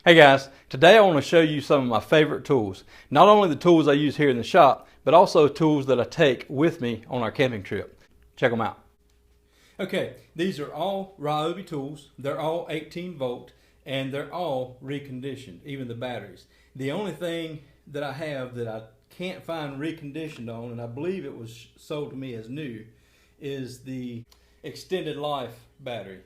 Hey guys, today I want to show you some of my favorite tools. Not only the tools I use here in the shop, but also tools that I take with me on our camping trip. Check them out. Okay, these are all Ryobi tools. They're all 18 volt and they're all reconditioned, even the batteries. The only thing that I have that I can't find reconditioned on, and I believe it was sold to me as new, is the extended life battery.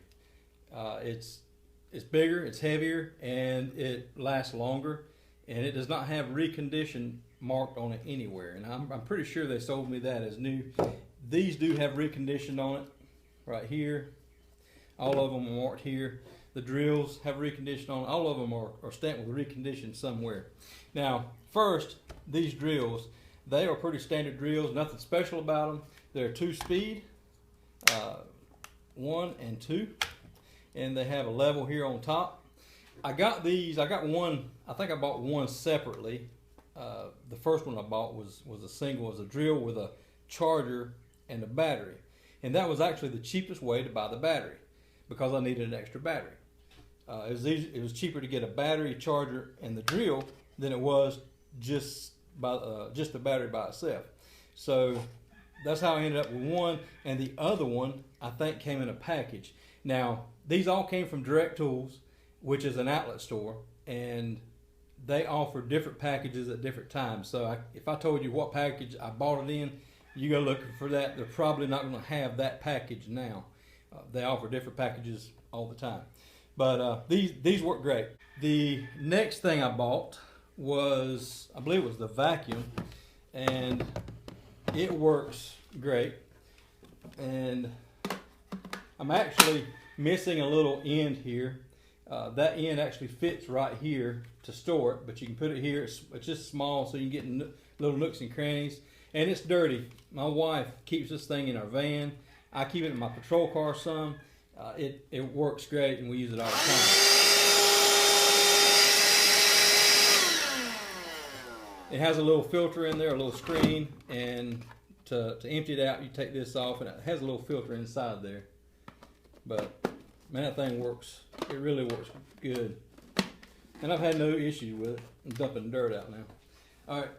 It's bigger, it's heavier, and it lasts longer, and it does not have reconditioned marked on it anywhere. And I'm pretty sure they sold me that as new. These do have reconditioned on it right here. All of them are marked here. The drills have reconditioned on it. All of them are stamped with reconditioned somewhere. Now, first, these drills, they are pretty standard drills, nothing special about them. They're 2-speed, 1 and 2. And they have a level here on top. I got one, I think I bought one separately. The first one I bought was a single, was a drill with a charger and a battery. And that was actually the cheapest way to buy the battery because I needed an extra battery. It was cheaper to get a battery, charger, and the drill than it was just the battery by itself. So that's how I ended up with one, and the other one I think came in a package. Now, these all came from Direct Tools, which is an outlet store, and they offer different packages at different times. So if I told you what package I bought it in, you go looking for that. They're probably not going to have that package now. They offer different packages all the time. But these work great. The next thing I bought was, I believe it was the vacuum, and it works great. And I'm actually missing a little end here. That end actually fits right here to store it, but you can put it here. It's just small, so you can get little nooks and crannies. And it's dirty. My wife keeps this thing in our van. I keep it in my patrol car some. It works great, and we use it all the time. It has a little filter in there, a little screen, and to empty it out, you take this off, and it has a little filter inside there. But man, that thing works. It really works good. And I've had no issue with it. I'm dumping dirt out now. All right.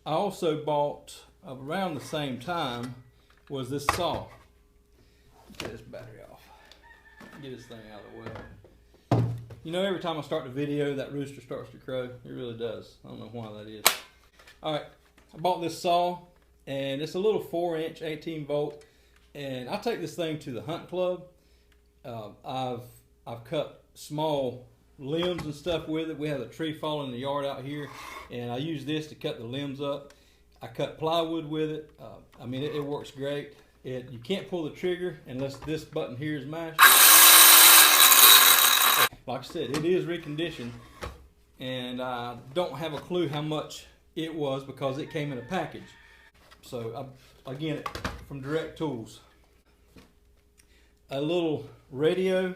I also bought, around the same time, was this saw. Get this battery off. Get this thing out of the way. You know, every time I start the video, that rooster starts to crow. It really does. I don't know why that is. All right. I bought this saw, and it's a little 4-inch, 18 volt. And I take this thing to the hunt club. I've cut small limbs and stuff with it. We have a tree falling in the yard out here, and I use this to cut the limbs up. I cut plywood with it. I mean, it works great. You can't pull the trigger unless this button here is mashed. Like I said, it is reconditioned, and I don't have a clue how much it was because it came in a package. So again, from Direct Tools. A little radio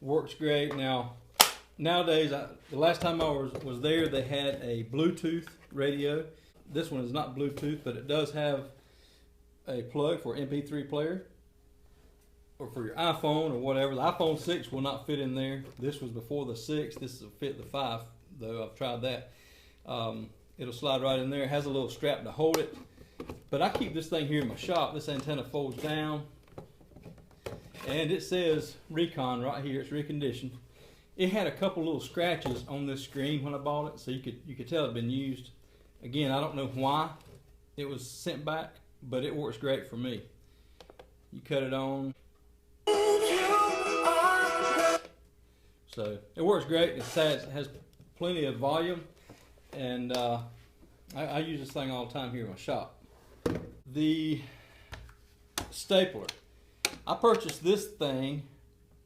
works great. Nowadays, the last time I was there, they had a Bluetooth radio. This one is not Bluetooth, but it does have a plug for an MP3 player or for your iPhone or whatever. The iPhone 6 will not fit in there. This was before the 6. This will fit the 5, though I've tried that. It'll slide right in there. It has a little strap to hold it. But I keep this thing here in my shop. This antenna folds down, and it says Recon right here. It's reconditioned. It had a couple little scratches on this screen when I bought it, so you could tell it had been used. Again, I don't know why it was sent back, but it works great for me. You cut it on. So it works great. It has plenty of volume, and I use this thing all the time here in my shop. The stapler. I purchased this thing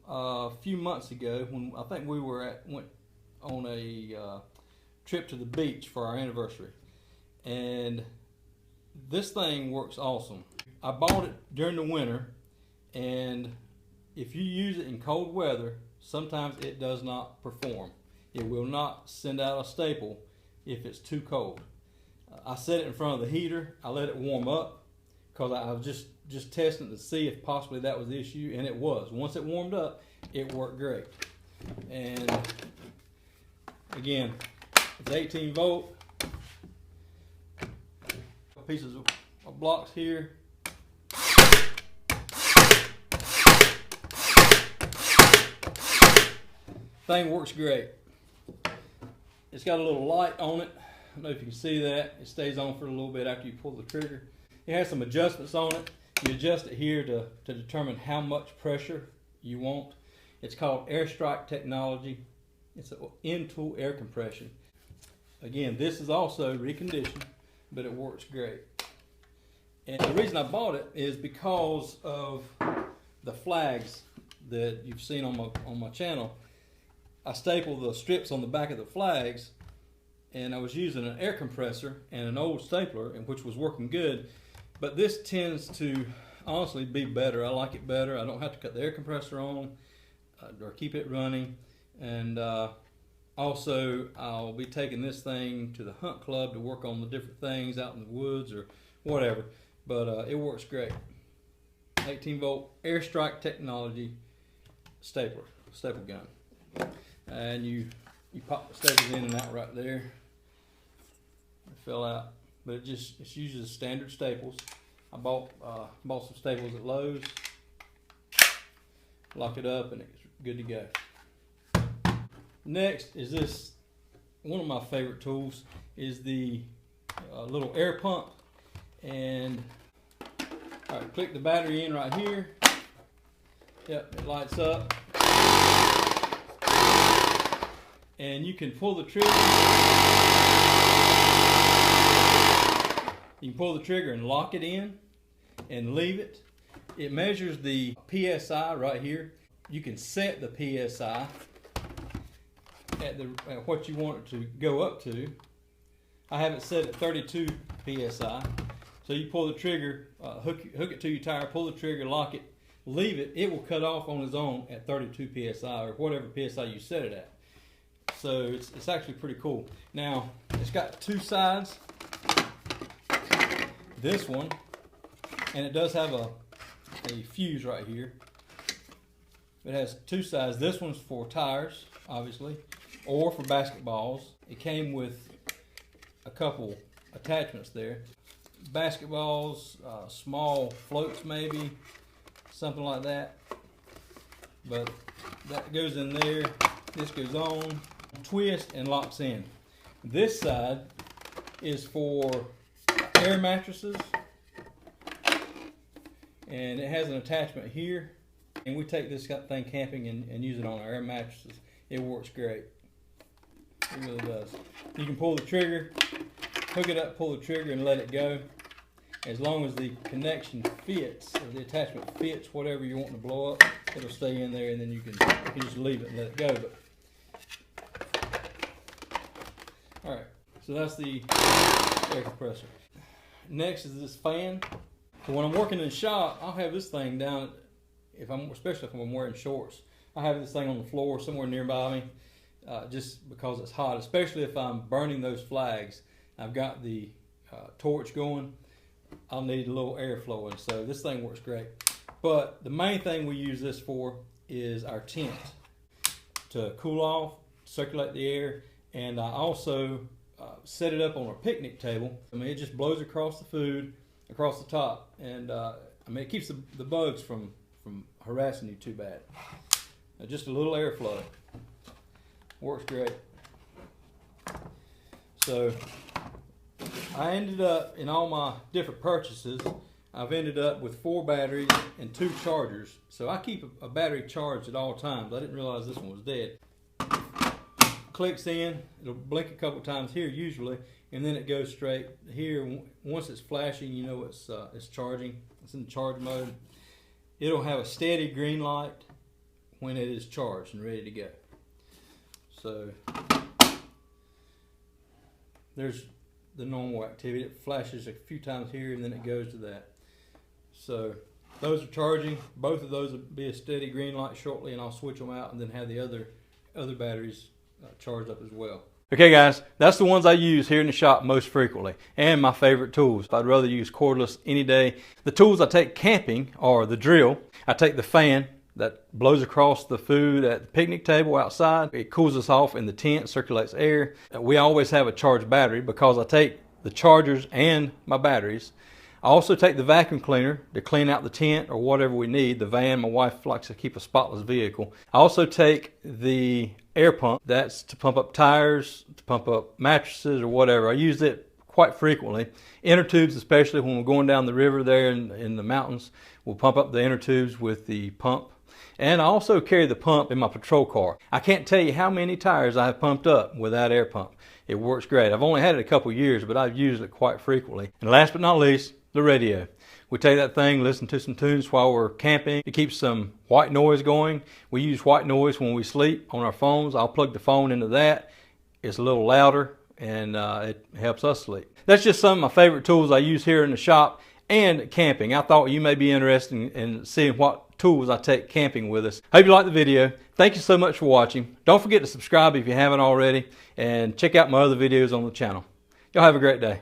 a few months ago when I think we went on a trip to the beach for our anniversary, and this thing works awesome. I bought it during the winter, and if you use it in cold weather, sometimes it does not perform. It will not send out a staple if it's too cold. I set it in front of the heater. I let it warm up because I was just testing to see if possibly that was the issue, and it was. Once it warmed up, it worked great. And Again, it's 18 volt. Pieces of blocks here. Thing works great. It's got a little light on it. I don't know if you can see that. It stays on for a little bit after you pull the trigger. It has some adjustments on it. You adjust it here to determine how much pressure you want. It's called airstrike technology. It's an in-tool air compression. Again, this is also reconditioned, but it works great. And the reason I bought it is because of the flags that you've seen on my channel. I stapled the strips on the back of the flags, and I was using an air compressor and an old stapler, which was working good. But this tends to honestly be better. I like it better. I don't have to cut the air compressor on or keep it running. And also, I'll be taking this thing to the hunt club to work on the different things out in the woods or whatever. But it works great. 18 volt airstrike technology staple gun. And you pop the staples in and out right there. They fill out, but it uses standard staples. I bought some staples at Lowe's. Lock it up and it's good to go. Next is this. One of my favorite tools is the little air pump. And all right, click the battery in right here. Yep, it lights up. And you can pull the trigger. You can pull the trigger and lock it in and leave it. It measures the PSI right here. You can set the PSI at what you want it to go up to. I have it set at 32 PSI. So you pull the trigger, hook it to your tire, pull the trigger, lock it, leave it. It will cut off on its own at 32 PSI or whatever PSI you set it at. So it's actually pretty cool. Now, it's got two sides. This one, and it does have a fuse right here. It has two sides. This one's for tires, obviously, or for basketballs. It came with a couple attachments there. Basketballs, small floats maybe, something like that. But that goes in there. This goes on, twist, and locks in. This side is for air mattresses, and it has an attachment here. And we take this thing camping and use it on our air mattresses. It works great. It really does. You can pull the trigger, hook it up, pull the trigger, and let it go. As long as the connection fits, or the attachment fits whatever you want to blow up, it'll stay in there, and then you can just leave it and let it go. But all right, so that's the air compressor. Next is this fan. So when I'm working in the shop, I'll have this thing down. Especially if I'm wearing shorts, I have this thing on the floor somewhere nearby me, just because it's hot. Especially if I'm burning those flags, I've got the torch going. I'll need a little air flowing, so this thing works great. But the main thing we use this for is our tent, to cool off, circulate the air, and I also set it up on a picnic table. I mean, it just blows across the food, across the top, and I mean, it keeps the bugs from harassing you too bad. Just a little airflow. Works great. So I ended up, in all my different purchases, I've ended up with 4 batteries and 2 chargers. So I keep a battery charged at all times. I didn't realize this one was dead. Clicks in, it'll blink a couple times here usually, and then it goes straight here. Once it's flashing, you know it's charging. It's in charge mode. It'll have a steady green light when it is charged and ready to go. So there's the normal activity. It flashes a few times here and then it goes to that. So those are charging. Both of those will be a steady green light shortly, and I'll switch them out and then have the other batteries charged up as well. Okay guys, that's the ones I use here in the shop most frequently, and my favorite tools. I'd rather use cordless any day. The tools I take camping are the drill. I take the fan, that blows across the food at the picnic table outside. It cools us off in the tent, circulates air. We always have a charged battery because I take the chargers and my batteries. I also take the vacuum cleaner to clean out the tent or whatever we need. The van, my wife likes to keep a spotless vehicle. I also take the air pump. That's to pump up tires, to pump up mattresses or whatever. I use it quite frequently. Inner tubes, especially when we're going down the river there in the mountains, we'll pump up the inner tubes with the pump. And I also carry the pump in my patrol car. I can't tell you how many tires I have pumped up with that air pump. It works great. I've only had it a couple years, but I've used it quite frequently. And last but not least, the radio. We take that thing, listen to some tunes while we're camping. It keeps some white noise going. We use white noise when we sleep on our phones. I'll plug the phone into that. It's a little louder, and it helps us sleep. That's just some of my favorite tools I use here in the shop and camping. I thought you may be interested in seeing what tools I take camping with us. Hope you liked the video. Thank you so much for watching. Don't forget to subscribe if you haven't already, and check out my other videos on the channel. Y'all have a great day.